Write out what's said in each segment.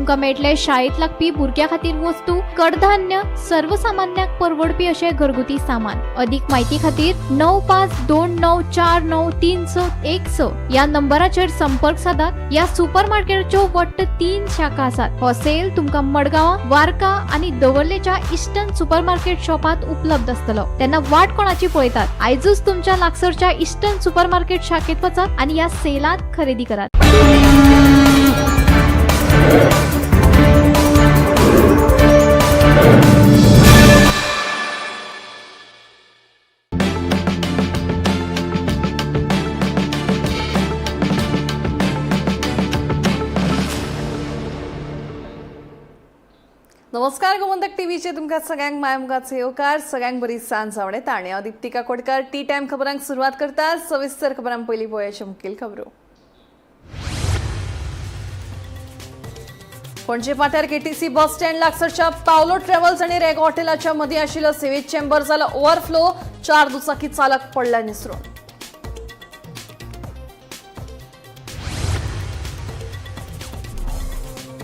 तुमका मेळटले शाळेत लागपी भुरग्या खातीर वस्तू, कडधान्य, सर्वसामान्यांक परवडपी अशे घरगुती सामान. अधिक माहिती खातीर 9529493616 या नंबराचेर संपर्क साधात. या सुपरमार्केटच्यो वट्ट 3 शाखा आसात. हो सेल तुमका मडगांव, वार्का आणि दवर्लेच्या इस्टर्न सुपरमार्केट शॉपात उपलब्ध असतलो. त्यांना वाट कोणाची पळयतात? आयजूच तुमच्या लागसरच्या इस्टर्न सुपरमार्केट शाखेत वचात आणि या सेलात खरेदी करात. नमस्कार, गोमंतक टीव्हीचे तुमकां सगळ्यांक मायमुखाचे येवकार. सगळ्यांक बरी सांज आवडेता आणि हांव दीप्तिका कोडकर. टी टाइम खबरांक सुरवात करता. सविस्तर खबरां पयलीं पळोवया मुखेल खबरो. पणजे पाट्यार केटीसी बस स्टँड लागसरच्या पावलो ट्रॅव्हल्स आणि रेग हॉटेलाच्या मदीं आशिल्लो सेवेज चेंबर जाला ओव्हरफ्लो. 4 दुचाकी चालक पडल्या निसरून.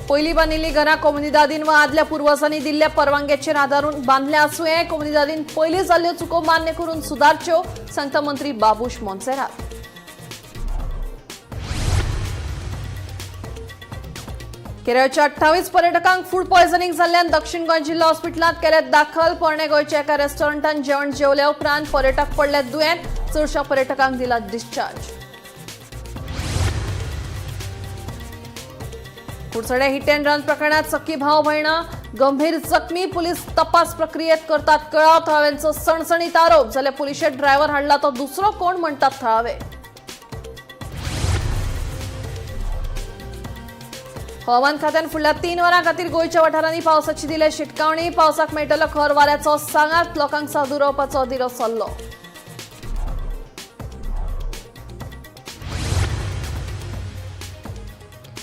पयली बांदिल्ली घरां कोमुनिदादीन वा आदल्या पुर्वजांनी दिल्ल्या परवानग्याचेर आदारून बांदल्या आसूं. कोमुनिदादीन पयली जाल्ल्यो चुको मान्य करून सुदारच्यो, सांगता मंत्री बाबूश मोन्सेरात. केरळच्या 28 पर्यटकांक फूड पॉयझनिंग जाल्ल्यान दक्षिण गोंय जिल्हा हॉस्पिटलांत केल्यात दाखल. पोरणे गोंयच्या एका रेस्टॉरंटात जेवण जेवल्या उपरांत पर्यटक पडले दुयेंत. चडशा पर्यटकांक दिला discharge. Kudchade hit and run प्रकरणात सख्खी भाव भयणां गंभीर जखमी. पुलीस तपास प्रक्रियेत करतात कळाव. थळाव्यांचो सणसणीत आरोप. जाल्यार पुलिशेन ड्रायव्हर हाडला तो दुसरो कोण म्हणटात थळावे. हवामान खात्यान फुडल्या 3 वरां खातीर गोंयच्या वाठारांनी पावसाची दिल्या शिटकावणी. पावसाक मेळटलो खर वाऱ्याचो सांगात. लोकांक सादूर रावपाचो दिलो सल्लो.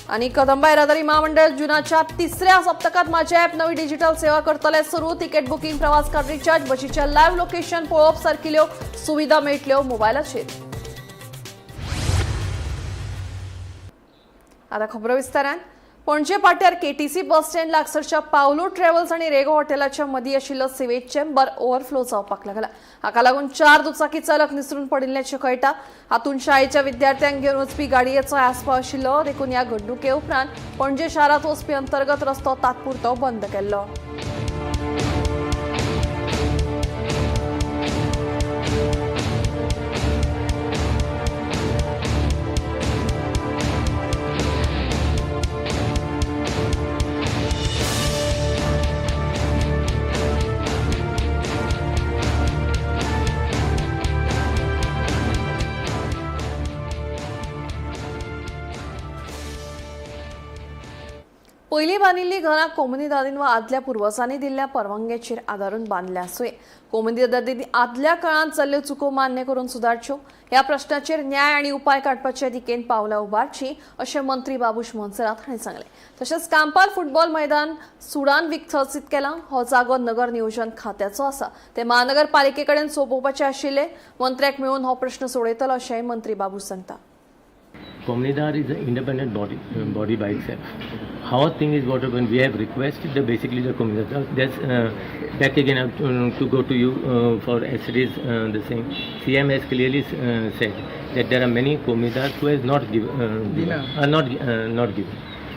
आणि कदंबा येरादारी महामंडळ जुनाच्या 3ऱ्या सप्तकात माझ्या ॲप नवी डिजिटल सेवा करतले सुरू. तिकेट बुकिंग, प्रवास कार्ड रिचार्ज, बशीच्या लायव्ह लोकेशन पळोवप सारकिल्यो सुविधा मेळटल्यो मोबायलाचेर. आता खबरो विस्तारान. पणजे पाट्यार केटीसी बस स्टँड लागसरच्या पावलो ट्रॅव्हल्स आणि रेगो हॉटेलाच्या मदीं आशिल्लो सेवेज चेंबर ओव्हरफ्लो जावपाक लागला. हाका लागून 4 दुचाकी चालक निसरून पडिल्ल्याचें कळटा. हातूंत शाळेच्या विद्यार्थ्यांक घेवन वचपी गाडयेचो आस्पाव आशिल्लो. देखून ह्या घडणुके उपरांत पणजे शारांत वचपी अंतर्गत रस्तो तात्पुरतो बंद केल्लो. पयली बांदिल्ली घरां कोमुनिदादीन वा आदल्या पुर्वजांनी दिल्ल्या परवानग्याचेर आदारून बांदल्या आसूं. कोमुनिदादीन आदल्या काळांत जाल्ल्यो चुको मान्य करून सुदारच्यो. ह्या प्रश्नाचेर न्याय आनी उपाय काडपाचे दिकेन पावलां उबारची अशें मंत्री बाबूश मोन्सेरात हांणी सांगलें. तशेंच कांपाल फुटबॉल मैदान सुडान विकसीत केलां. हो जागो नगर नियोजन खात्याचो आसा. ते महानगरपालिके कडेन सोंपोवपाचे आशिल्ले. मंत्र्याक मेळून हो प्रश्न सोडयतलो अशेंय मंत्री बाबूश सांगता. Comunidad is an independent body by itself. Our thing is what when we have requested basically the Comunidad. That's back again to go to you for SDs the same. CM has clearly said that there are many Comunidad who has not given,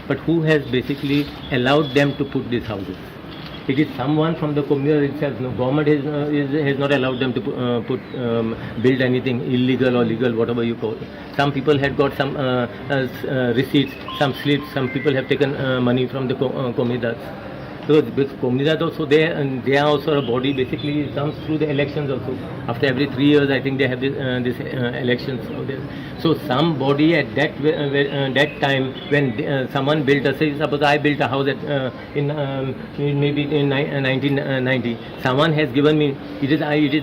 but who has basically allowed them to put these houses. It is someone from the community itself. No, government has not allowed them to build anything illegal or legal, whatever you call it. Some people had got some receipts, some slips. Some people have taken money from the comunidad. So comunidad also they are also a body. Basically, it comes through the elections also. After every 3 years, I think they have this elections. So some body at that time when someone built a, say suppose I built a house in maybe in 1990. Someone has given me. It is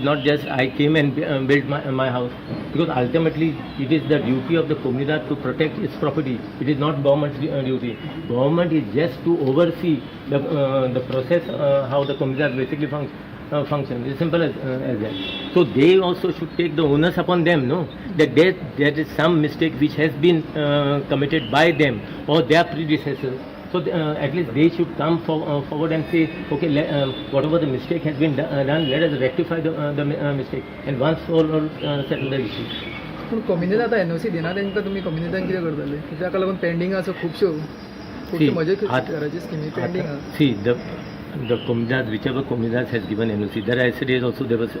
not just I came and built my house, because ultimately it is the duty of the comunidad to protect its property. It is not government's duty. Government is just to oversee the process, how the comunidad basically functions. It's simple as that. So they also should take the onus upon them, no? That there is some mistake which has been committed by them or their predecessors, So at least they should come forward and say, okay, whatever the mistake has been done, let us rectify the mistake and once for all settle the issue. पूण community आतां NOC दिना तांकां तुमी कम्युनिटीन कितें करतले ताका लागून pending आसा खुबश्यो म्हजे घराची स्किमी पेंडींग आसा. See, the Komidas, whichever Komidas has given NOC, there yesterday also there was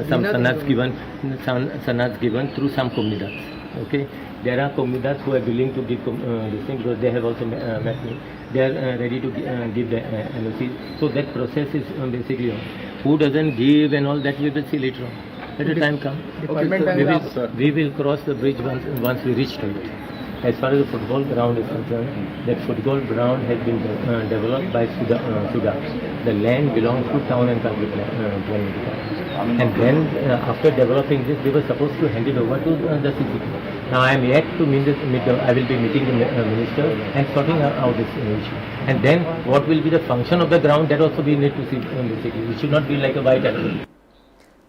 some sanats given through some Komidas. Okay, there are Komidas who are willing to give this thing because they have also met me. They are ready to give the NOC. So that process is basically on. Who doesn't give and all that we will see later on. Let the time come. We will cross the bridge once we reach to it. As far as the football ground is concerned, that football ground has been developed by Suda. The land belongs to town and country planning department. And then after developing this, they were supposed to hand it over to the CCP. Now I am yet to I will be meeting the minister and sorting out this issue. And then what will be the function of the ground, that also we need to see basically. It should not be like a white elephant.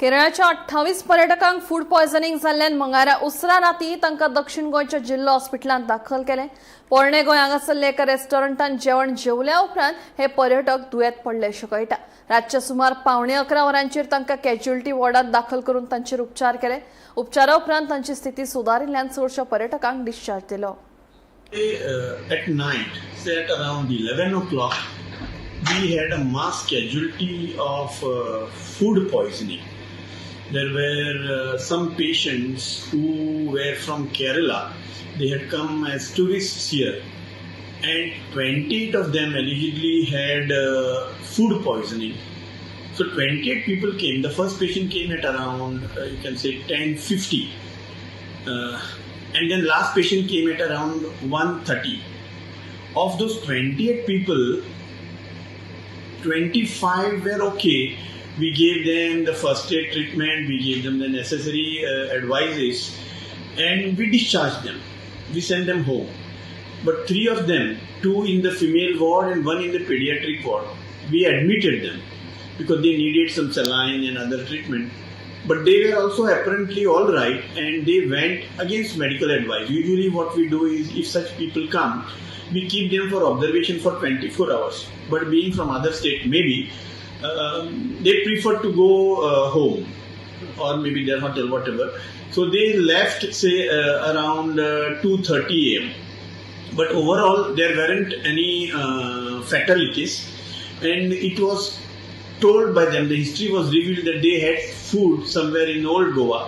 केरळाच्या 28 पर्यटकांक food poisoning जाल्ल्यान मंगळारा उसरा राती तांकां दक्षिण गोंयच्या जिल्लो हॉस्पिटलांत दाखल केले. पोरणे गोंय हांगासरले एका रेस्टॉरंटात जेवण जेवल्या उपरांत हे पर्यटक दुयेंत पडले अशें कळटा. रातचे सुमार 11:15 वरांचेर तांकां कॅज्युअलिटी वॉर्डांत दाखल करून तांचेर उपचार केले. उपचारा उपरांत तांची स्थिती सुदारिल्ल्यान चडशा पर्यटकांक डिस्चार्ज दिलो. At night, say at around 11 o'clock, we had a mass casualty of food poisoning. There were some patients who were from Kerala. They had come as tourists here, and 28 of them allegedly had food poisoning. So 28 people came. The first patient came at around you can say 10:50, and then last patient came at around 1:30. Of those 28 people, 25 were okay. We gave them the first aid treatment, we gave them the necessary advices, and we discharged them. We sent them home. But 3 of them, 2 in the female ward and 1 in the pediatric ward, we admitted them because they needed some saline and other treatment. But they were also apparently all right, and they went against medical advice. Usually what we do is, if such people come, we keep them for observation for 24 hours. But being from other state, maybe, they prefer to go home or maybe their hotel, whatever. So they left, say, around 2:30 a.m. But overall, there weren't any fatalities, and it was told by them, the history was revealed that they had food somewhere in Old Goa,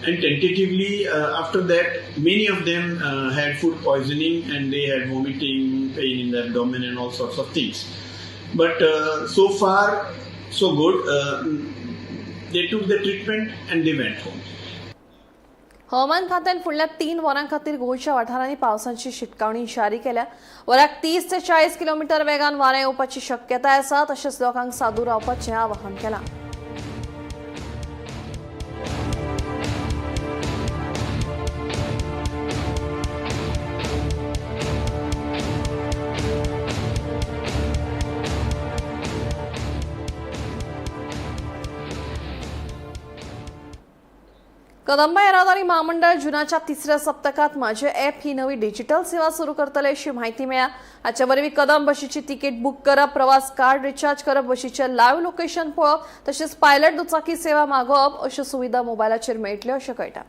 and tentatively after that, many of them had food poisoning and they had vomiting, pain in the abdomen and all sorts of things. But so far, so good. They took the treatment and they went home. हवामान खात्यान फुडल्या 3 वरां खातीर गोंयच्या वाठारांनी पावसाची शिटकावणी जारी केल्या. वराक 30 ते 40 किलोमीटर वेगान वारें येवपाची शक्यताय आसा. तशेंच लोकांक सादूर रावपाचें आवाहन केलां. कदंबा येरादारी महामंडळ जुनाच्या 3ऱ्या सप्तकात माझे ॲप ही नवी डिजिटल सेवा सुरू करतले अशी माहिती मेळ्ळ्या. हाचे वरवीं कदंब बशीची तिकेट बुक करप, प्रवास कार्ड रिचार्ज करप, बशीचे लायव्ह लोकेशन पळोवप, तशेंच पायलट दुचाकी सेवा मागोवप अश्यो सुविधा मोबायलाचेर मेळटल्यो अशें कळटा.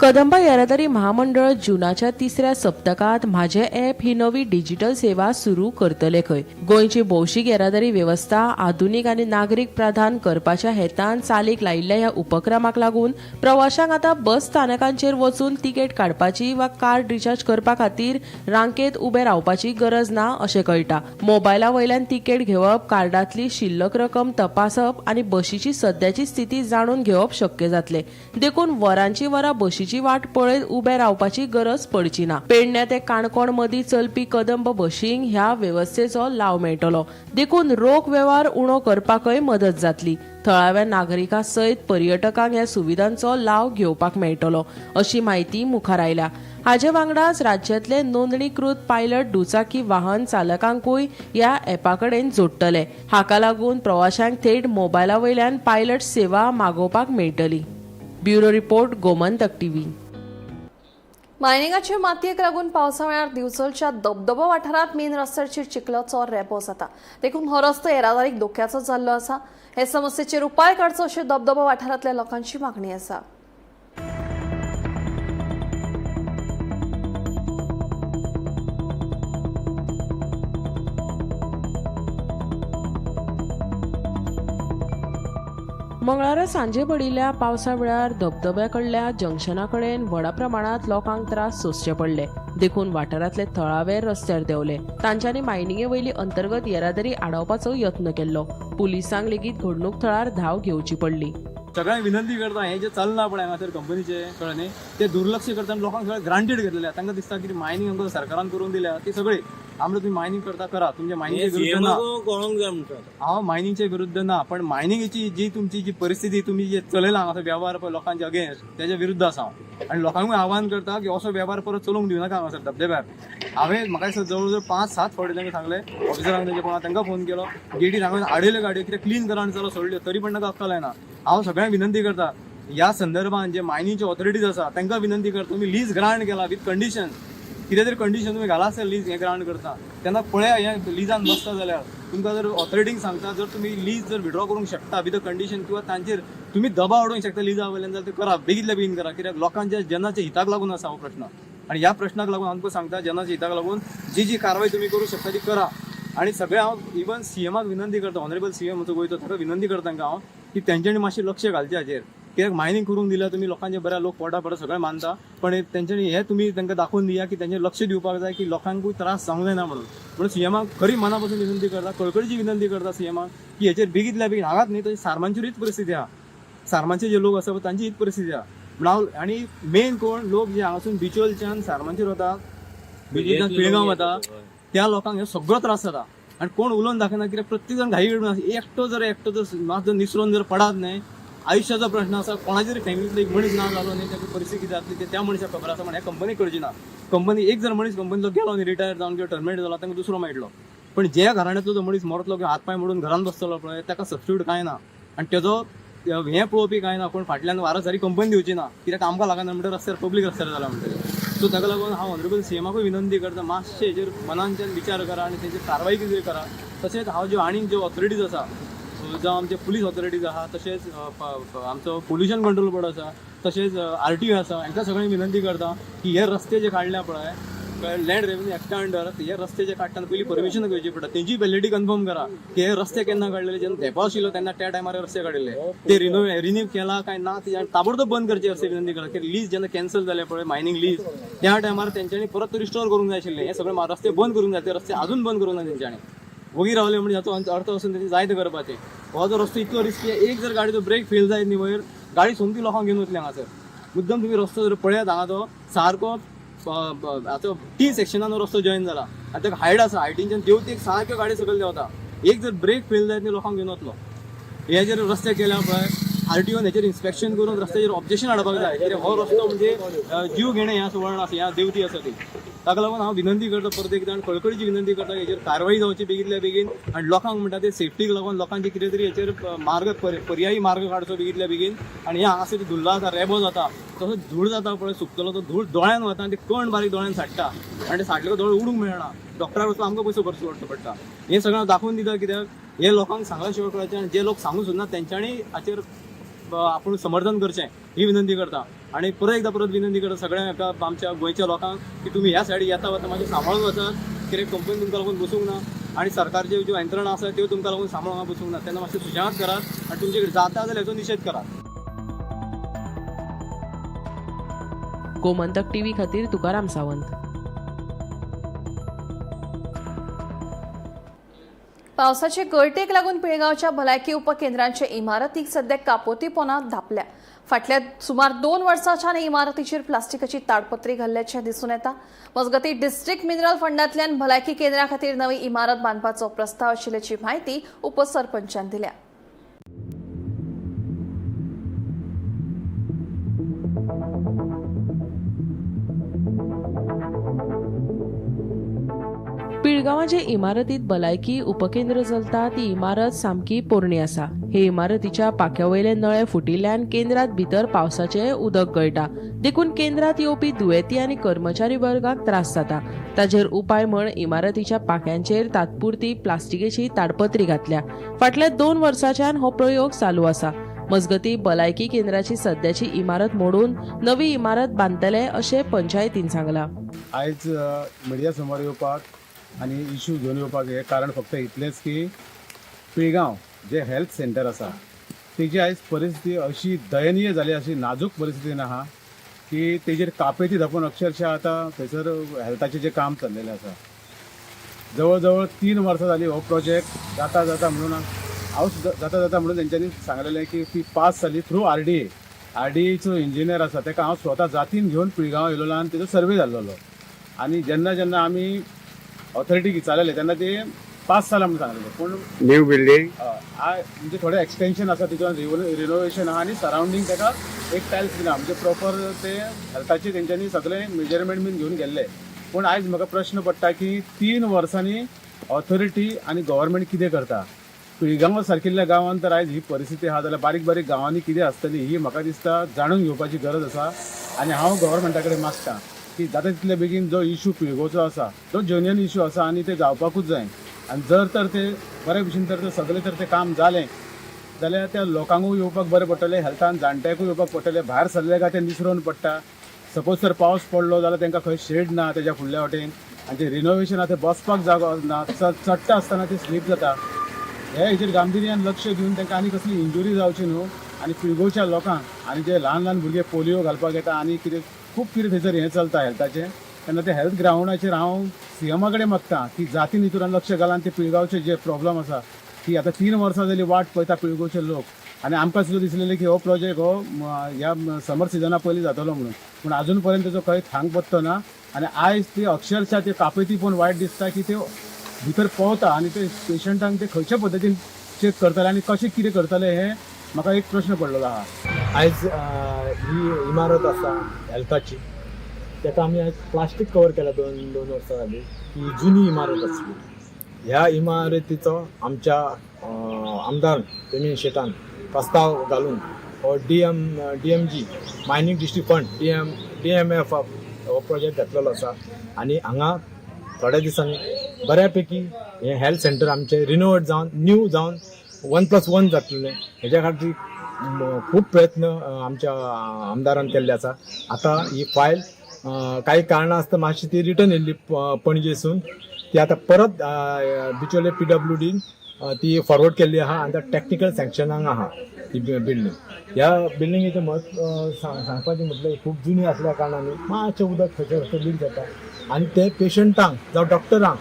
कदंबा येरादारी महामंडळ जुनाच्या 3ऱ्या सप्तकात म्हाजे ॲप ही नवी डिजिटल सेवा सुरू करतले खंय. गोंयची भौशीक येरादारी वेवस्था आधुनीक आनी नागरीक प्रधान करपाच्या हेतान चालीक लायिल्ल्या ह्या उपक्रमाक लागून प्रवाशांक आतां बस स्थानकांचेर वचून तिकेट काडपाची वा कार्ड रिचार्ज करपा खातीर रांकेत उबे रावपाची गरज ना अशें कळटा. मोबायला वयल्यान तिकेट घेवप, कार्डांतली शिल्लक रक्कम तपासप आनी बशीची सद्याची स्थिती जाणून घेवप शक्य जातले. देखून वरांची वरां बशीची वाट पळयत उबे रावपाची गरज पडची ना. पेडण्या ते काणकोण मदीं चलपी कदंब बशींक ह्या वेवस्थेचो लाव मेळटलो. देखून रोख वेव्हार उणो करपाकय मदत जातली. थळाव्या नागरिकां सयत पर्यटकांक ह्या सुविधांचो लाव घेवपाक मेळटलो अशी माहिती मुखार आयल्या. हाचे वांगडाच राज्यांतले नोंदणीकृत पायलट दुचाकी वाहन चालकांकूय ह्या एपा कडेन जोडटले. हाका लागून प्रवाशांक थेट मोबायला वयल्यान पायलट सेवा मागोवपाक मेळटली. Bureau report, Gomantak TV. मायनिंगाचे मातयेक लागून पावसाळ्यात दिवचलच्या दबदबो वाठारात मेन रस्त्याचेर चिखलाचो रेबो जाता देखून हो रस्तो येरादारीक धोक्याचो जाल्लो आसा। हे समस्येचेर उपाय काडचो अशी दबदबो वाठारांतल्या लोकांची मागणी आसा। मंगळारा सांजे पडिल्ल्या पावसा वेळार धबधब्या कडल्या जंक्शना कडेन व्हडा प्रमाणात लोकांक त्रास सोंसचे पडले देखून वाठारांतले थळावे रस्त्यार देंवले। तांच्यांनी मायनिंगे वयली अंतर्गत येरादारी आडावपाचो यत्न केल्लो। पुलिसांक लेगीत घडणूक थळार धांव घेवची पडली। सगळ्यांक विनंती करता हे जे चलना पळय हांगासर कंपनीचे कळ्ळें ते दुर्लक्ष करता आनी लोकांक सगळें ग्रांटेड घेतलेले तांकां दिसता की मायनिंग आमकां सरकारान करून दिल्या ती सगळी आमकां तुम्ही मायनिंग करता करा तुमच्या मायनिंगचे विरुद्ध ना हांव मायनिंगचे विरुद्ध ना पण मायनिंगेची जी तुमची जी परिस्थिती तुम्ही जे चलयला हांगासर वेव्हार पळय लोकांचे अगेन्स्ट त्याच्या विरुद्ध आसा आनी लोकांकूय आव्हान करता की असो वेव्हार परत चलूंक दिवनाका हांगासर धबधब्यार। हांवें म्हाका दिसता जवळ जवळ 5-7 फावटी तांकां सांगलें ऑफिसरांक तेजे कोणा तांकां फोन केलो गेटीर हांवें आडयल्यो गाडयो कितें क्लीन करा आनी चलो सोडल्यो तरी पण ताका अक्कल येना। हांव सगळ्यांक विनंती करता ह्या संदर्भात जे मायनिंगचे ऑथॉरिटीज आसा तांकां विनंती करता तुम्ही लीज ग्रांट केला विथ कंडिशन कितें तरी कंडिशन तुम्ही घाला आसता लीज हे ग्रांट करता तेन्ना पळया हे लिजान बसता जाल्यार तुमकां जर ऑथॉरिटींक सांगता जर तुम्ही लीज जर विड्रॉ करूंक शकता विथ कंडिशन किंवा तांचेर तुम्ही दबाव हाडूंक शकता लिजा वयल्यान जाल्यार ते करा बेगीतल्या बेगीन करा कित्याक लोकांच्या जेन्नाच्या हिताक लागून आसा हो प्रश्न आनी ह्या प्रश्नाक लागून हांव तुमकां सांगता जेन्नाच्या हिताक लागून जी कारवाय तुम्ही करूं शकता ती करा। आणि सगळे हांव इवन सीएमाक विनंती करता ऑनरेबल सीएम म्हजो गोंयचो ताका विनंती करता तांकां हांव की तेंच्यांनी मातशें लक्ष घालचें हाचेर कित्याक मायनिंग करूंक दिल्यार तुमी लोकांचे बऱ्या लोक पोटा पडटा सगळें मानता पण तेंच्यांनी हे तुमी तांकां दाखोवन दिया की तेंचेर लक्ष दिवपाक जाय की लोकांकूय त्रास जावंक जायना म्हणून सीएमाक खरी मना पासून विनंती करता कळकळीची विनंती करता सीएमाक की हेचेर बेगीतल्या बेगीन हांगाच न्ही तशी सारमांचेर हीच परिस्थिती आहा सारमांचे जे लोक आसा तांची हीच परिस्थिती आहा म्हणून आनी मेन कोण लोक जे हांगासून बिचोलच्यान सारमांचेर वता बिचोलच्यान पिळगांव वता त्या लोकांक हे सगळो त्रास जाता आनी कोण उलोवन दाखयना कित्याक प्रत्येक जण घाई घडून एकटो जर मातसो निसरून जर पडात न्हय आयुष्याचा प्रश्न आसा कोणाच्या जरी फॅमिलीतलो एक मनीस ना जालो न्ही त्याची परिस्थिती जातली ते त्या मनशाक खबर आसा म्हण हे कंपनी करची ना कंपनी एक जर मनीस कंपनीचो गेलो न्ही रिटायर जावन किंवा टर्मिनेट जालो तांकां दुसरो मेळटलो पण ज्या घराण्यांतलो जो मनीस मरतलो किंवा हातपाय मोडून घरान बसतलो पळय ताका सबस्टिट्यूट कांय ना आनी तेजो हें पळोवपी कांय ना कोण फाटल्यान वारसदारी कंपनी दिवची ना कित्याक आमकां लागना म्हणटा रस्त्यार पब्लीक रस्त्यार जाला म्हणटकीर सो ताका लागून हांव ऑनरेबल सीएमाकूय विनंती करता मातशें हेचेर मनांच्यान विचार करा आनी तेचेर कारवाय कितें करा। तशेंच हांव ज्यो आनीक ज्यो ऑथॉरिटीज आसा जावं आमचे पुलीस ऑथॉरिटीज आहा तशेंच आमचो पोल्युशन कंट्रोल बोर्ड आसा तशेंच RTO आसा हांकां सगळ्यांक विनंती करता की हे रस्ते जे काडल्या पळय लँड रेव्हेन्यू एक्टा अंडर हे रस्ते जे काडटाना पयलीं परमिशन घेवची पडटा तेंची व्हॅलिडिटी कन्फर्म करा की हे रस्ते केन्ना काडलेले जेन्ना तेंपो आशिल्लो तेन्ना त्या टायमार रस्ते काडिल्ले ते रिन्यू केला काय ना ते ताबडतोब बंद करचे असे विनंती करा की लीज जेन्ना कॅन्सल जाले पळय मायनिंग लीज त्या टायमार तेंच्यांनी परत रिस्टोर करूंक जाय आशिल्ले हे सगळे रस्ते बंद करूंक जाय ते रस्ते अजून बंद करूंक ना तेंच्यांनी वगी रावले म्हणजे हाचो अर्थ असून तेचे जायते करपाचे हो जो रस्तो इतलो रिस्की आहे एक जर गाडीचो ब्रेक फेल जायत न्ही वयर गाडी सोमती लोकांक घेवन वतली हांगासर मुद्दम तुम्ही रस्तो जर पळयात हांगा तो सारको आतां T सेक्शनान रस्तो जॉईन जाला आतां ताका हायट आसा हायटींच्यान देंवतेक सारक्यो गाडी सकयल देंवता एक जर ब्रेक फेल जायत न्ही लोकांक घेवन वतलो हे जर रस्ते केल्या पळय RTOन हेचेर इन्स्पेक्शन करून रस्त्याचेर ऑब्जेक्शन हाडपाक जाय कित्याक हो रस्तो म्हणजे जीव घेणे हें असं वळण आसा ह्या देवती आसा ती ताका लागून हांव विनंती करता परत एकदा कळकळीची विनंती करता हेचेर कारवाई जावची बेगीतल्या बेगीन आनी लोकांक म्हणटा ते सेफ्टीक लागून लोकांचे कितें तरी हेचेर मार्ग पर्यायी मार्ग काडचो बेगीतल्या बेगीन आनी हे हांगासर धुल्लो जाता रेबो जाता तसो धूळ जाता पळय सुकतलो तो धूळ दोळ्यान वता आनी ते कण बारीक दोळ्यान साडटा आनी ते साडले दोळे उडूंक मेळना डॉक्टराक वचून आमकां पयसो खर्च करचो पडटा हे सगळें दाखोवन दिता कित्याक हे लोकांक सांगला शिवाय कळचें आनी जे लोक सांगूं सुद्दां तेंच्यांनी हाचेर आपण समर्थन करचें ही विनंती करता आणि परत विनंती करता सगळ्या एका आमच्या गोंयच्या लोकांक की तुम्ही ह्या सायडीक येता वता मातशें सांबाळून वचात कित्याक कंपनी तुमकां लागून बसूंक ना आनी सरकारच्यो ज्यो यंत्रणा आसा त्यो तुमकां लागून सांबाळून बसूंक ना तेन्ना मातशें सुजाग करात आनी तुमचे कडेन जाता जाल्यार हेचो निशेध करात। गोमंतक TV खातीर तुकाराम सावंत। पावसाचे गळटेक लागून पिळगांवच्या भलायकी उपकेंद्रांच्या इमारतीक सध्या कापोती पोंदात धापल्या। फाटल्या सुमार 2 वर्सांच्यान इमारतीचेर प्लास्टिकाची ताडपत्री घाल्ल्याचे दिसून येता। मजगती डिस्ट्रिक्ट मिनरल फंडांतल्यान भलायकी केंद्रा खातीर नवी इमारत बांदपाचो प्रस्ताव आशिल्ल्याची म्हायती उपसरपंचान दिल्या। पिळगांवां जे इमारतीत भलायकी उपकेंद्र चलता ती इमारत सामकी पोरणी आसा. हे इमारतीच्या पाक्या वयले नळे फुटिल्ल्यान केंद्रात भितर पावसाचे उदक गळटा. देखून केंद्रात येवपी दुयेती आनी कर्मचारी वर्गाक त्रास जाता. ताचेर उपाय म्हण इमारतीच्या पाक्यांचेर तात्पुरती प्लास्टिकेची ताडपत्री घातल्या. फाटल्या 2 वर्सांच्यान हो प्रयोग चालू आसा. मजगती भलायकी केंद्राची सध्याची इमारत मोडून नवी इमारत बांदतले अशें पंचायतीन सांगलां. आयज मिडिया समोर येवपाक आनी इश्यू घेवन येवपाक हे कारण फक्त इतलेंच की पिळगांव जे हेल्थ सेंटर आसा तेजी आयज परिस्थिती अशी दयनीय जाली, अशी नाजूक परिस्थितीन आहा की तेजेर कापेती धापून अक्षरशः आतां थंयसर हेल्थाचें जें काम चल्लेलें आसा. जवळ जवळ 3 वर्सां जाली हो प्रोजेक्ट जाता म्हणून हांव जाता म्हणून तेंच्यांनी सांगलेलें की ती पास जाली थ्रू RDAचो इंजिनियर आसा ताका हांव स्वता जातीन घेवन पिळगांव येयलोलो आनी तेजो सर्वे जाल्लो. आनी जेन्ना आमी ऑथॉरिटीक विचारलेले तेन्ना ते पास जालां म्हणून सांगलेलें. पूण न्यू बिल्डिंग म्हणजे थोडें एक्सटेंशन आसा तितून रिनोवेशन आहा आनी सरावंडींग ताका एक टायल्स दिला म्हणजे प्रॉपर ते हेल्थाचे तेंच्यांनी सगळे मेजरमेंट बीन घेवन गेल्ले. पूण आयज म्हाका प्रश्न पडटा की 3 वर्सांनी ऑथॉरिटी आनी गव्हर्मेंट कितें करता. पिळगांव सारकिल्ल्या गांवांत तर आयज ही परिस्थिती आहा जाल्यार बारीक बारीक गांवांनी कितें आसतली ही म्हाका दिसता जाणून घेवपाची गरज आसा. आनी हांव गव्हर्मेंटा कडेन मागतां की जाता तितले बेगीन जो इश्यू पिळगोवचो आसा तो जेन्युइन इश्यू आसा आनी ते जावपाकूच जाय. आनी जर तर ते बरे भशेन तर सगळें तर तें काम जालें जाल्यार त्या लोकांकूय येवपाक बरें पडटलें, हेल्थान जाणट्यांकूय येवपाक पडटलें. भायर सरले काय तें निसरोवन पडटा. सपोज तर पावस पडलो जाल्यार तांकां खंय शेड ना तेज्या फुडल्या वाटेन आनी तें रिनोवेशन आहा तें बसपाक जागो ना. चडटा आसतना ती स्लीप जाता. हेजेर गांभीर्यान लक्ष दिवन तांकां आनी कसली इंजुरी जावची न्हू. आनी पिळगोवच्या लोकांक आनी जे ल्हान भुरगे पोलियो घालपाक येता आनी कितें खूब कितें थंयसर हें चलता हेल्थाचें. तेन्ना ते हेल्थ ग्रावंडाचेर हांव CMा कडेन मागतां की जातीन हितून लक्ष घाला आनी ते पिळगांवचे जे प्रॉब्लम आसा की आतां 3 वर्सां जाली वाट पळयता पिळगोवचे लोक. आनी आमकां सुद्दां दिसलेलें की हो प्रोजेक्ट हो ह्या समर सिजना पयलीं जातलो म्हणून. पूण आजून पर्यंत तेजो खंय थांग पत्तो ना. आनी आयज ते अक्षरशः ते कापेती पळोवन वायट दिसता की ते भितर पावता आनी ते पेशंटांक ते खंयच्या पद्दतीन चेक करतले आनी कशें कितें करतले हे म्हाका एक प्रश्न पडलेलो आहा. आयज ही इमारत आसा हेल्थाची ताका आमी आयज प्लास्टीक कवर केला 2 वर्सां जाली. ही जुनी इमारत आसली. ह्या इमारतीचो आमच्या आमदार जमीन शेतान प्रस्ताव घालून हो DMG mining district fund DMF हो प्रोजेक्ट घेतलेलो आसा. आनी हांगा थोड्या दिसांनी बऱ्यापैकी हे हेल्थ सेंटर आमचे रिनोवेट जावन न्यू जावन 1+1 जातलें. हेज्या खातीर खूब प्रयत्न आमच्या आमदारान केल्ले आसा. आतां ही फायल काही कारणां आसता मातशी ती रिटर्न येयल्ली पणजेसून. ती आतां परत बिचोले PWDन ती फॉरवर्ड केल्ली आहा आनी टॅक्निकल सँक्शनाक आहा ती बिल्डींग. ह्या बिल्डिंगेचें म्हत्व सांगपाचें म्हटल्यार खूब जुनी आसल्या कारणान मातशें उदक खंयचे लीक जाता आनी ते पेशंटांक जावं डॉक्टरांक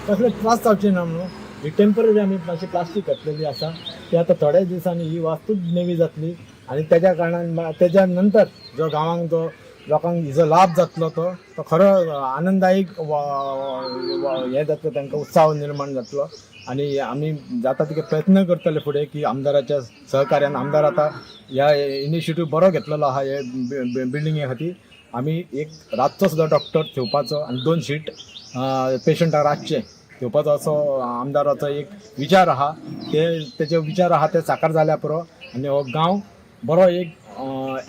कसले त्रास जावचे ना म्हणून ही टेम्पररी आमी मातशी प्लास्टीक घातलेली आसा. ती आतां थोड्या दिसांनी ही वास्तूच नेवी जातली आनी तेज्या कारणान तेज्या नंतर जो गांवांक जो लोकांक हिजो लाभ जातलो तो खरो आनंददायक हें जातलो, तांकां उत्साह निर्माण जातलो. आनी आमी जाता तितले प्रयत्न करतले फुडें की आमदाराच्या सहकार्यान आमदार आतां ह्या इनिशिएटीव बरो घेतलेलो आहा हे बिल्डिंगे खातीर. आमी एक रातचो सुद्दां डॉक्टर ठेवपाचो आनी 2 शीट पेशंटाक रातचे घेवपाचो असो आमदाराचो एक विचार आहा. तेजे विचार आहा ते साकार जाल्या पुरो आनी हो गांव बरो एक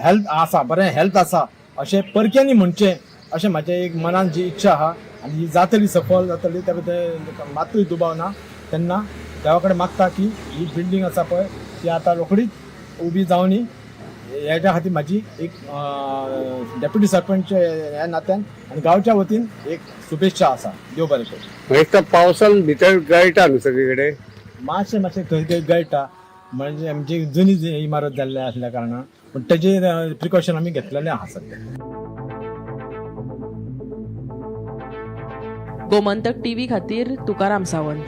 हेल्थ आसा, बरें हेल्थ आसा अशें परक्यांनी म्हणचें अशें म्हाजें एक मनान जी इच्छा आहा. आनी ही जातली सफल जातली त्या मातूय दुबाव ना. तेन्ना देवा कडेन मागता की ही बिल्डींग आसा पळय ती आतां रोखडीच उबी जावनी. हेज्या खातीर म्हाजी एक डेप्युटी सरपंच ह्या नात्यान आनी गांवच्या वतीन एक शुभेच्छा आसा. देव बरें करूं. एक तर पावसान भितर गळटा न्हू सगळे कडेन मातशें खंय गळटा म्हणजे आमची जुनी इमारत जाल्ली आसल्या कारणान. पूण तेजेर प्रिकॉशन आमी घेतलेलें आहा सध्या. गोमंतक TV खातीर तुकाराम सावंत.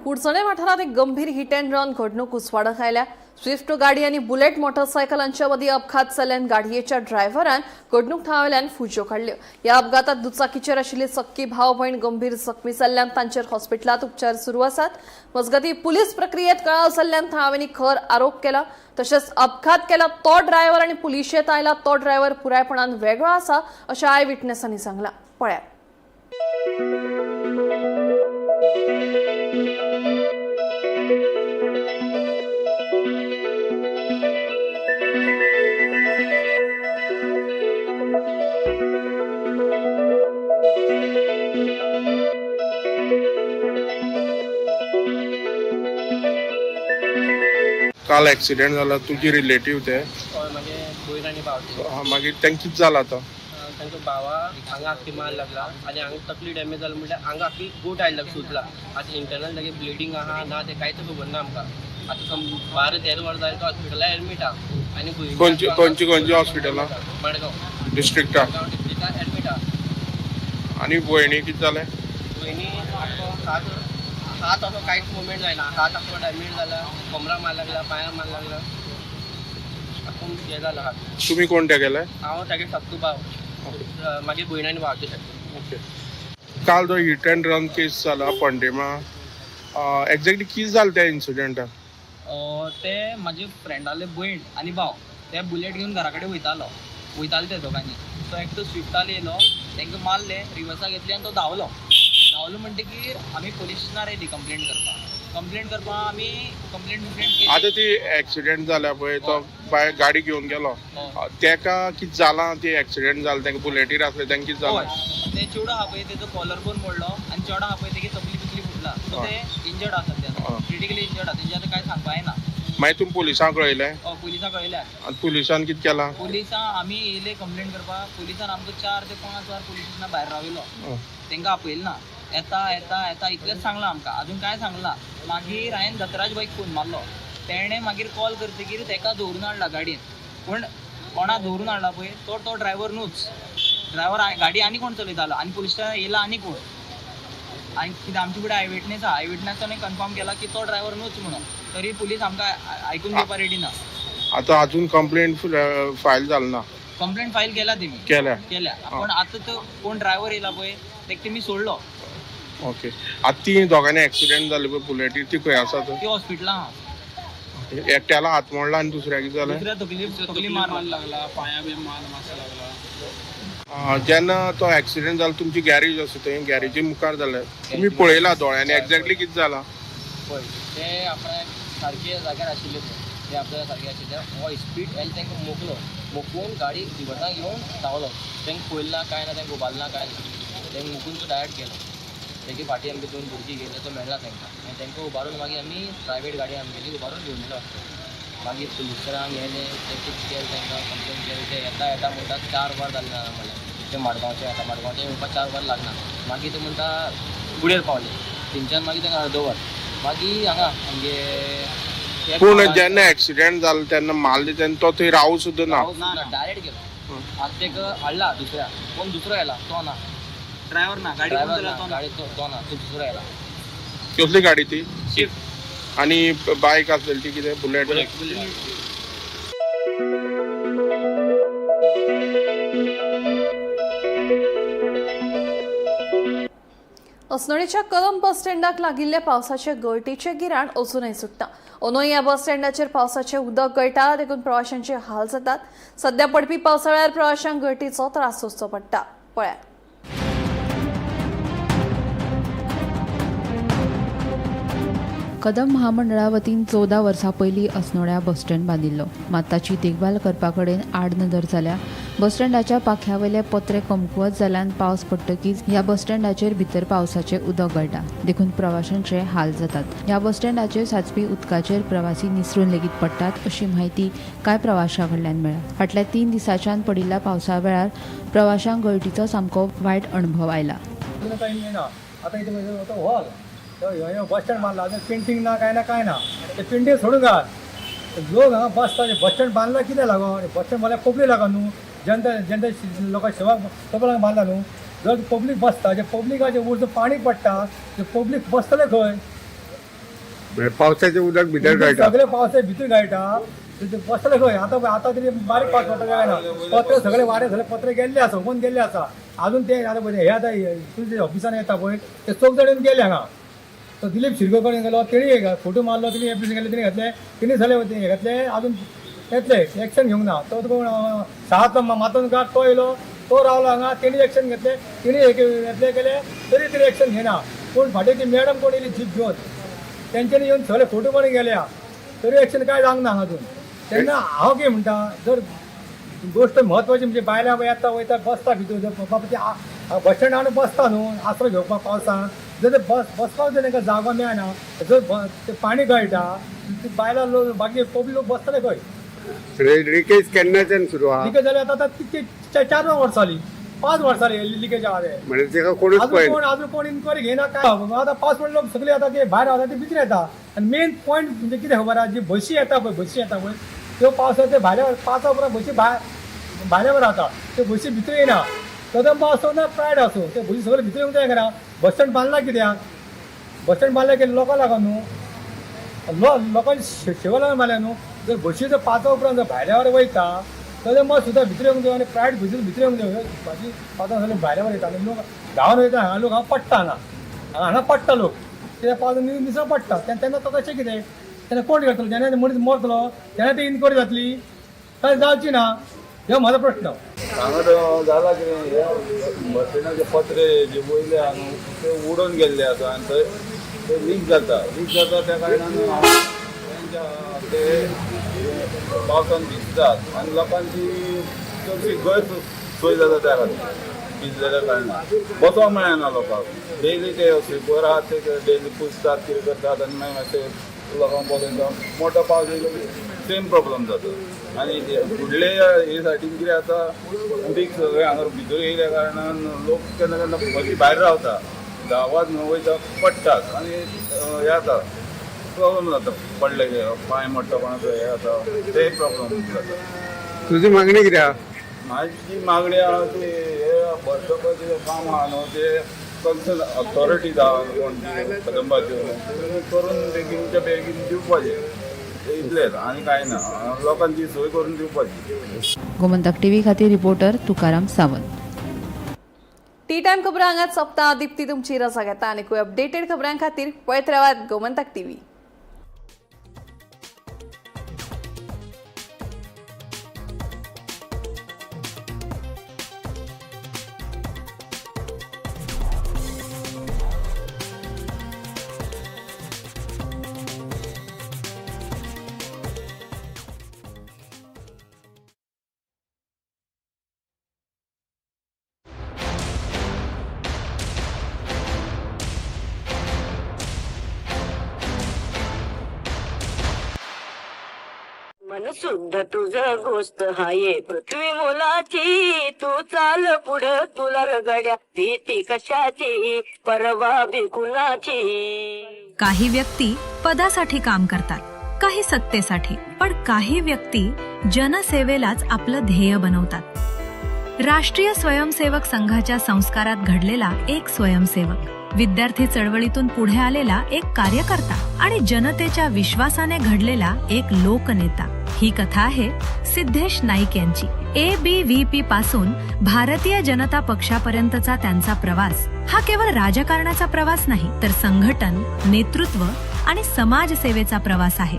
कुडचणे वाठारात एक गंभीर हिट अँड रन घडणूक उजवाडाक आयल्या. स्विफ्ट गाडी आनी बुलेट मोटरसायकलांच्या मदीं अपघात जाल्ल्यान गाडयेच्या ड्रायव्हरान घडणूक थळावेल्यान फुज्यो काडल्यो. ह्या अपघातात दुचाकीचेर आशिल्ली सक्की भाव भयण गंभीर जखमी जाल्ल्यान तांचेर हॉस्पिटलांत उपचार सुरू आसात. मजगतीं पुलीस प्रक्रियेत कळाव जाल्ल्यान थळाव्यांनी खर आरोप केला. तशेंच अपघात केला तो ड्रायव्हर आनी पुलिशेंत आयला तो ड्रायव्हर पुरायपणान वेगळो आसा अशें आय विटनेसांनी सांगलां. पळयात. काल ऍक्सिडेंट जाला तुजी रिलेटिव्ह ते म्हणजे भयण आनी भाव मागीर तेंक कितें जाला आतां तांच्या भावा हांगा आख्खी मार लागला आनी हांगा तकली डॅमेज जाला म्हणल्यार हांगा आख्खी गोट आयला सुटला. आतां इंटरनल तागे ब्लिडींग आहा ना ते कांयच खबर ना आमकां. आतां 12-13 वरां जालें तो हॉस्पिटलांत एडमीट आहा आनी खंयची हॉस्पिटलां मडगांव डिस्ट्रिक्टां डिस्ट्रिक्टांत एडमीट आहा. आनी भयणी कितें जालें भयणी हात असो कांयच मुवमेंट जायना. हात आख्खो डॅमेज जाला, कमरा मार लागला, पांयां मार लागला, आपूण हें जाला हात. तुमी कोण ते गेले हांव तागे सक्तो भाव मागीर भयण आनी भावचे शकता. काल जो हिट अँड रन केस जाला पंडेमा एक्झॅक्टली कितें जालें त्या इन्सिडेंटाक ते म्हाजे फ्रेंडाले भयण आनी भाव ते बुलेट घेवन घरा कडेन वयताले ते दोगांनी. सो एकटो स्विफ्टार येयलो, तांकां मारले, रिवर्सा घेतली आनी तो धांवलो म्हणटकीर आमी पुलीस स्टेशनार येयली कंप्लेंट करपाक आमी कंप्लेंट केली. आतां ती एक्सिडेंट जाला पळय तो बाय गाडी घेवन गेलो तेका कितें जालां ती एक्सिडेंट जाला तांकां बुलेटीर आसले तांकां कितें जालां ते चेडो आहा पळय तेजो कॉलर बोन मोडलो आनी चेडो आहा पळय तेगे तकली फुटला. सो ते इंजर्ड आसा सद्या, क्रिटिकली इंजर्ड आहा. तेजे आतां कांय सांगपा येना. मागीर तुमी पुलिसांक कळयलें पुलिसांक कळयल्या. आनी पुलिसान कितें केलां पुलिसां आमी येयले कंप्लेंट करपाक. पुलिसान आमकां 4 ते 5 वर पुलीस स्टेशना भायर रावयलो. तांकां आपयलें ना. येता इतलेंच सांगलां आमकां, अजून कांय सांगलां. मागीर हांवें दत्तराज बाईक फोन मारलो. तेणें मागीर कॉल करतकीर ताका दवरून हाडला गाडयेन. पूण कोणा दवरून हाडला पळय तो ड्रायव्हर न्हूच. ड्रायव्हर गाडी आनी कोण चलयतालो आनी पुलीस स्टेशनार येयला आनी कोण. आनी कितें आमचे कडेन आयविटनसांनी कन्फर्म केला की तो ड्रायव्हर न्हूच म्हणून. तरी पुलीस आमकां आयकून घेवपाक रेडी ना. आतां अजून कंप्लेंट फायल जाली ना. कंप्लेंट फायल केला तेमी केल्या. पूण आतां तो कोण ड्रायव्हर येयला पळय ताका तेमी सोडलो. ओके. आतां ती दोगांनी एक्सिडेंट जाली पळय बुलेटीर ती खंय आसा ती हॉस्पिटलांत आहा. एकट्याला हात मोडला आनी दुसऱ्याक कितें जालें दुसऱ्या तकली मार लागला, पांयां बी मार लागला. जेन्ना तो एक्सिडेंट जालो तुमची गॅरेज आसा थंय गॅरेजी मुखार जालें तुमी पळयला दोळ्यांनी एक्झॅक्टली कितें जालां पळय ते आपल्या सारके जाग्यार आशिल्ले ते आपल्या सारके आशिल्ले. हो स्पीड एल तांकां मोकून गाडी रिवर्सां घेवन धांवलो. तांकां पळयलें ना कांय ना, तांकां उबारलें ना कांय ना. तांकां मुकून तो डायरेक्ट गेलो. तेगे फाटी आमगे 2 भुरगीं गेले तो मेळ्ळा तांकां. आनी तांकां उबारून मागीर आमी प्रायवेट गाडी आमगेली उबारून घेवन गेलो. मागीर पुलिसांक गेले ते कितें केलें तांकां कंप्लेन केली. ते येता म्हणटा 4 वर जालें ना म्हणल्यार ते मडगांवचे येवपाक 4 वर लागना. मागीर ते म्हणटा गुडेर पावले. थंयच्यान मागीर तांकां अर्द वर मागीर हांगा आमगे. पूण जेन्ना एक्सिडेंट जालो तेन्ना मारले तेन्ना तो थंय रावूं सुद्दां ना डायरेक्ट गेलो. आतां ताका हाडला दुसऱ्या कोण दुसरो येला तो ना. ड्रायव्हर ना गाडी तो ना तो दुसरो येला. कसली गाडी ती स्विफ्ट आनी बायक आसलेली ती कितें बुलेट अस्नोडेच्या कळंब बस स्टँडाक लागिल्ले पावसाचे गळटीचे गिराण अजूनय सुट्टा. अंदूय ह्या बस स्टँडाचेर पावसाचे उदक गळटा देखून प्रवाशांचे हाल जातात. सध्या पडपी पावसाळ्यार प्रवाशांक गळटीचो त्रास सोंसचो पडटा. पळयात. कदम महामंडळा वतीन 14 वर्सां पयलीं अस्नोड्या बस स्टँड बांदिल्लो. मात ताची देखभाल करपा कडेन आड नदर जाल्या. बस स्टँडाच्या पाख्यावयले पत्रे कमकुवत जाल्यान पावस पडटकीच ह्या बस स्टँडाचेर भितर पावसाचें उदक गळटा देखून प्रवाशांचे हाल जातात. ह्या बस स्टँडाचेर साचपी उदकाचेर प्रवासी निसरून लेगीत पडटात अशी म्हायती कांय प्रवाशां कडल्यान मेळ्ळ्या. फाटल्या 3 दिसांच्यान पडिल्ल्या पावसा वेळार प्रवाशांक गळटीचो सामको वायट अणभव आयला. बस स्टँड बांधला पेंटिंग ना काय ना ते पेंटिंग सोडून घाल. लोक हांगा बसता बस स्टँड बांधला कितें लागून बस स्टँड बांदल्यार पब्लीक लागून न्हू. जनता लोकांक सेवा पब्लिकांक बांदला न्हू. जर पब्लीक बसता जे पब्लिकाचे उर्ज पाणी पडटा ते पब्लीक बसतले खंय. म्हणजे पावसाचे उदक भितर गळटा. सगळे पावसा भितर गळटा बसले खंय आता तरी बारीक पावस पडटा काय ना पत्रे सगळे वारे सगळे पत्रे गेल्ले आसा कोण गेल्ले आसा अजून ते आता हे आता तुझे ऑफिसान येता पळय ते चौक जण गेले हांगा तो दिलीप शिरको कडेन गेलो तेणी फोटो मारलो तेणी एप्लिकेशन गेले तेणी घेतले तेणी झाले हे घेतले अजून येतले एक्शन घेवंक ना तो तुका सात मातून गाठ तो येयलो तो रावलो हांगा तेणी एक्शन घेतले तेणी घेतले केले तरी एक्शन घेना पूण फाटीं ती मॅडम कोण येयली जीप घेवन तेंच्यांनी येवन सगळे फोटो करून गेल्या तरी एक्शन काय जावंक ना अजून तेन्ना हांव कितें म्हणटा जर गोश्ट म्हत्वाची म्हणजे बायलां येता वयता बसता भितर बाबा ती बस स्टँडार बसता न्हू आसरो घेवपाक पावसान जर बसपाक जर तांकां जागो मेळना जर ते पाणी गळटा बायलां लोक बाकी पब्लीक लोक बसतले खंय. लिकेज केन्नाच्यान सुरू आहा? लिकेज जाली आतां 4 वर्सां जाली 5 वर्सां जाली लिकेज आहा ते म्हणजे तेका कोणूच पळयना. अजून कोण इन्क्वायरी घेना काय आतां पावस पडलो लोक सगळे आता ते भायर रावता ते भितर येता आनी मेन पॉयंट म्हणजे कितें खबर आहा जी बशी येता पळय त्यो पावसाचे भायल्या पावसा उपरांत बशी भायल्यावर रावता त्यो बशी भितर येना कदंबा असो ना प्रायड असो ते बशी सगळे भितर येवंक जाय करा. बस स्टँड बांदला कित्याक बस स्टँड बांदले की लोकां लागून न्हू लोकांची सेवा लागून बांदल्या न्हू जर बशी जर पावसा उपरांत जर भायल्यावर वयता कदंबा सुद्दां भितर येवंक जाय आनी प्रायड बशी भितर येवंक जाय भाजी पावसा सगळे भायल्यावर येता आनी लोक गांवान वयता हांगा लोक हांगा पडटा हांगा पडटा लोक कित्याक पावसा निसळ पडटा तेन्ना तशें कितें तेन्ना कोण करतलो जेन्ना मनीस मरतलो तेन्ना ती इन्क्वायरी जातली काय जावची ना हो म्हजो प्रश्न. हांगा जाला कितें बस स्टँडाचे पत्रे जे वयले आहा न्हू ते उडोवन गेल्ले आसा आनी थंय ते लीक जाता त्या कारणान तेंच्या ते पावसान भिजतात आनी लोकांची चडशी गैरसोय जाता त्या खातीर भिजलेल्या कारणान बसोंक मेळना लोकांक डेली ते स्लिपर आहा ते डेली पुसतात कितें करतात आनी मागीर मातशें लोकांक बसयता मोठो पावस येयलो की सेम प्रॉब्लम जाता. आनी फुडले हे सायडीन कितें जाता उदीक सगळें हांगा भितर येयल्या कारणान लोक केन्ना केन्ना बसी भायर रावता गांवांत वयता पडटात आनी हे जाता प्रॉब्लम जाता पडले की पांय मोडटापणाचो हे जाता ते प्रॉब्लम जाता. तुजी मागणी कितें आहा? म्हाजी मागणी आहा ती हे बस स्टॉपाचें काम आहा न्हू ते कन्सर्न ऑथॉरिटीज आहा कदंबाच्यो करून बेगीनच्या बेगीन दिवपाचें इतलेंच आनी कांय ना लोकांची सोय करून दिवपाची. गोमंतक टीव्ही खातीर reporter Tukaram Sawant. T time खबरां हांगाच सोंपता. दिप्ती तुमची रजा घेता आनी अपडेटेड खबरां खातीर पळयत रावात गोमंतक टीव्ही. मन शुद्ध तुझं गोष्ट हाये पृथ्वी मुलाची तू चाल पुढं तुला रगड्या भीती कशाची परवा बिकुलाची. काही व्यक्ती पदासाठी काम करतात, काही सत्तेसाठी, पण काही व्यक्ती जनसेवेलाच आपलं ध्येय बनवतात. राष्ट्रीय स्वयंसेवक संघाच्या संस्कारात घडलेला एक स्वयंसेवक, विद्यार्थी चळवळीतून पुढे आलेला एक कार्यकर्ता आणि जनतेच्या विश्वासाने घडलेला एक लोकनेता. ही कथा आहे सिद्धेश नाईक यांची. ABVP पासून भारतीय जनता पक्षापर्यंतचा त्यांचा प्रवास हा केवळ राजकारणाचा प्रवास नाही, तर संघटन, नेतृत्व आणि समाजसेवेचा प्रवास आहे.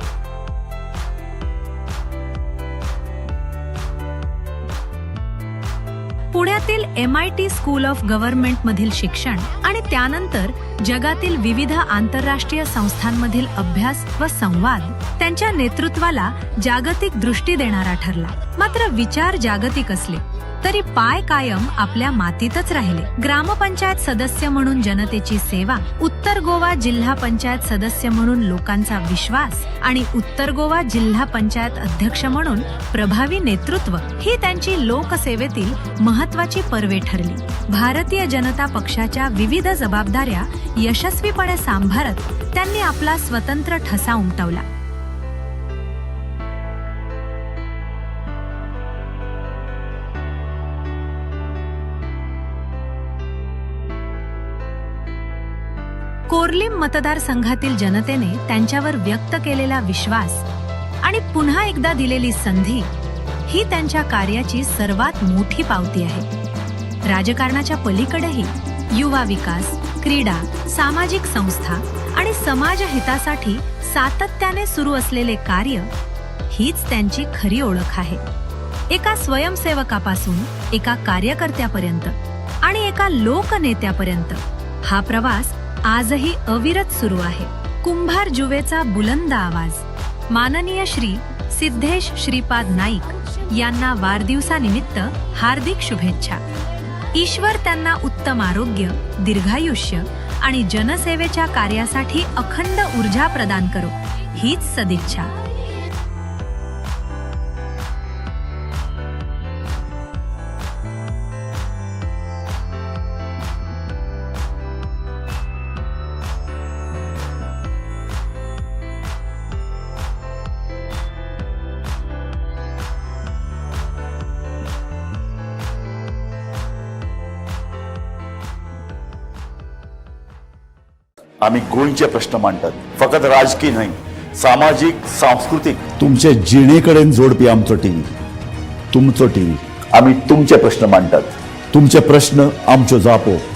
पुण्यातील MIT स्कूल ऑफ गव्हर्नमेंट मधील शिक्षण आणि त्यानंतर जगातील विविध आंतरराष्ट्रीय संस्थांमधील अभ्यास व संवाद त्यांच्या नेतृत्वाला जागतिक दृष्टी देणारा ठरला. मात्र विचार जागतिक असले तरी पाय कायम आपल्या मातीतच राहिले. ग्रामपंचायत सदस्य म्हणून जनतेची सेवा, उत्तर गोवा जिल्हा पंचायत सदस्य म्हणून लोकांचा विश्वास आणि उत्तर गोवा जिल्हा पंचायत अध्यक्ष म्हणून प्रभावी नेतृत्व ही त्यांची लोकसेवेतील महत्वाची पर्वे ठरली. भारतीय जनता पक्षाच्या विविध जबाबदाऱ्या यशस्वीपणे सांभाळत त्यांनी आपला स्वतंत्र ठसा उमटवला. कोर्लीम मतदारसंघातील जनतेने त्यांच्यावर व्यक्त केलेला विश्वास आणि पुन्हा एकदा दिलेली संधी ही त्यांच्या कार्याची सर्वात मोठी पावती आहे. राजकारणाच्या पलीकडेही युवा विकास, क्रीडा, सामाजिक संस्था आणि समाज हितासाठी सातत्याने सुरू असलेले कार्य हीच त्यांची खरी ओळख आहे. एका स्वयंसेवकापासून एका कार्यकर्त्यापर्यंत आणि एका लोकनेत्यापर्यंत हा प्रवास आजही अविरत सुरू आहे. कुंभार जुवेचा बुलंद आवाज. माननीय श्री सिद्धेश श्रीपाद नाईक यांना वाढदिवसानिमित्त हार्दिक शुभेच्छा. ईश्वर त्यांना उत्तम आरोग्य, दीर्घायुष्य आणि जनसेवेच्या कार्यासाठी अखंड ऊर्जा प्रदान करो, हीच सदिच्छा. आम्ही गोंयचे प्रश्न मांडटात, फकत राजकीय न्हय, सामाजिक, सांस्कृतिक. तुमचे जिणेकडेन जोडपी आमचो टीव्ही, तुमचो टीव्ही. आम्ही तुमचे प्रश्न मांडटात. तुमचे प्रश्न आमच्यो जापो.